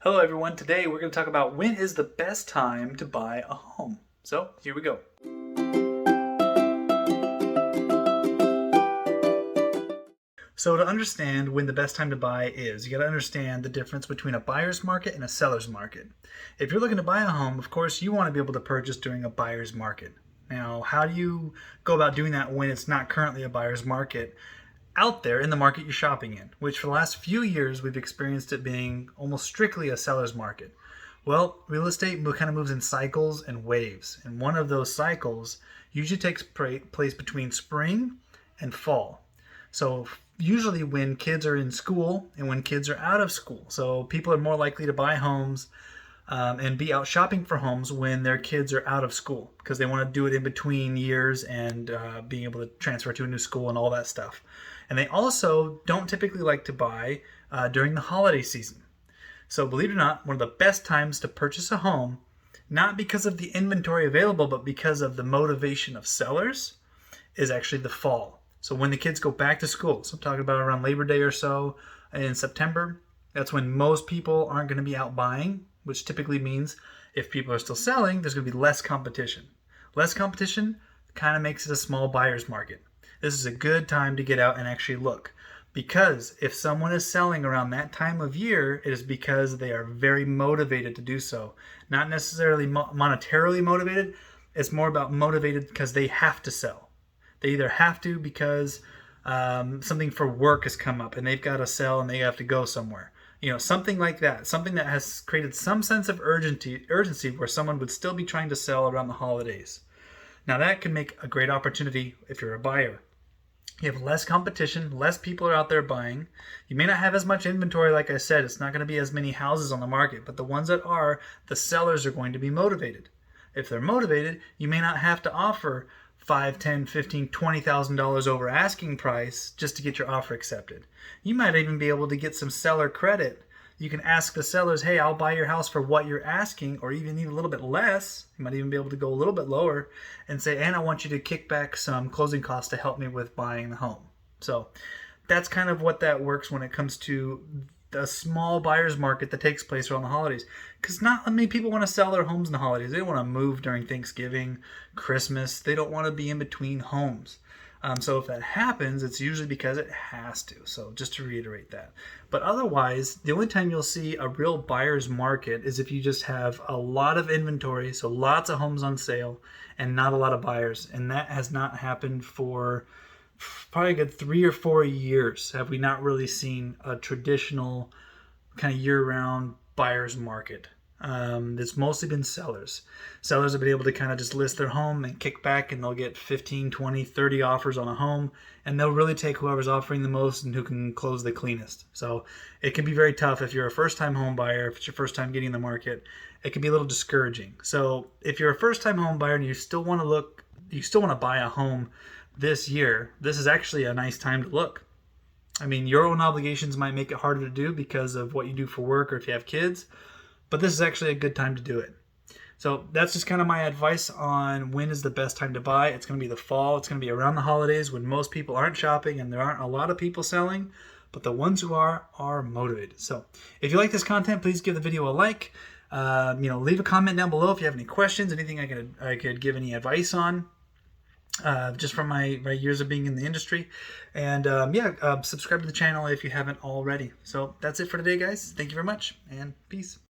Hello everyone, today we're going to talk about when is the best time to buy a home. So here we go. So to understand when the best time to buy is, you got to understand the difference between a buyer's market and a seller's market. If you're looking to buy a home, of course you want to be able to purchase during a buyer's market. Now, how do you go about doing that when it's not currently a buyer's market out there in the market you're shopping in, which for the last few years we've experienced it being almost strictly a seller's market? Well, real estate kind of moves in cycles and waves, and one of those cycles usually takes place between spring and fall. So usually when kids are in school and when kids are out of school. So people are more likely to buy homes and be out shopping for homes when their kids are out of school because they want to do it in between years and being able to transfer to a new school and all that stuff. And they also don't typically like to buy during the holiday season. So believe it or not, one of the best times to purchase a home, not because of the inventory available, but because of the motivation of sellers, is actually the fall. So when the kids go back to school, so I'm talking about around Labor Day or so in September, that's when most people aren't going to be out buying, which typically means if people are still selling, there's going to be less competition. Less competition kind of makes it a small buyer's market. This is a good time to get out and actually look, because if someone is selling around that time of year, it is because they are very motivated to do so. Not necessarily monetarily motivated. It's more about motivated because they have to sell. They either have to because something for work has come up and they've got to sell and they have to go somewhere. You know, something like that. Something that has created some sense of urgency where someone would still be trying to sell around the holidays. Now that can make a great opportunity if you're a buyer. You have less competition, less people are out there buying. You may not have as much inventory, like I said. It's not going to be as many houses on the market, but the ones that are, the sellers are going to be motivated. If they're motivated, you may not have to offer $5, $10, $15, $20,000 over asking price just to get your offer accepted. You might even be able to get some seller credit. You can ask the sellers, hey, I'll buy your house for what you're asking, or even need a little bit less. You might even be able to go a little bit lower and say, and I want you to kick back some closing costs to help me with buying the home. So that's kind of what that works when it comes to the small buyer's market that takes place around the holidays. Because not many people want to sell their homes in the holidays. They don't want to move during Thanksgiving, Christmas. They don't want to be in between homes. So if that happens, it's usually because it has to. So just to reiterate that. But otherwise, the only time you'll see a real buyer's market is if you just have a lot of inventory, so lots of homes on sale, and not a lot of buyers. And that has not happened for probably a good 3 or 4 years. Have we not really seen a traditional kind of year-round buyer's market? It's mostly been sellers. Sellers have been able to kind of just list their home and kick back, and they'll get 15, 20, 30 offers on a home, and they'll really take whoever's offering the most and who can close the cleanest. So it can be very tough if you're a first-time home buyer, if it's your first time getting in the market. It can be a little discouraging. So if you're a first-time home buyer and you still want to buy a home this year, this is actually a nice time to look. I mean, your own obligations might make it harder to do because of what you do for work or if you have kids, but this is actually a good time to do it. So that's just kind of my advice on when is the best time to buy. It's going to be the fall. It's going to be around the holidays when most people aren't shopping and there aren't a lot of people selling, but the ones who are motivated. So if you like this content, please give the video a like. Leave a comment down below if you have any questions, anything I could give any advice on. Just from my years of being in the industry. And subscribe to the channel if you haven't already. So that's it for today, guys. Thank you very much, and peace.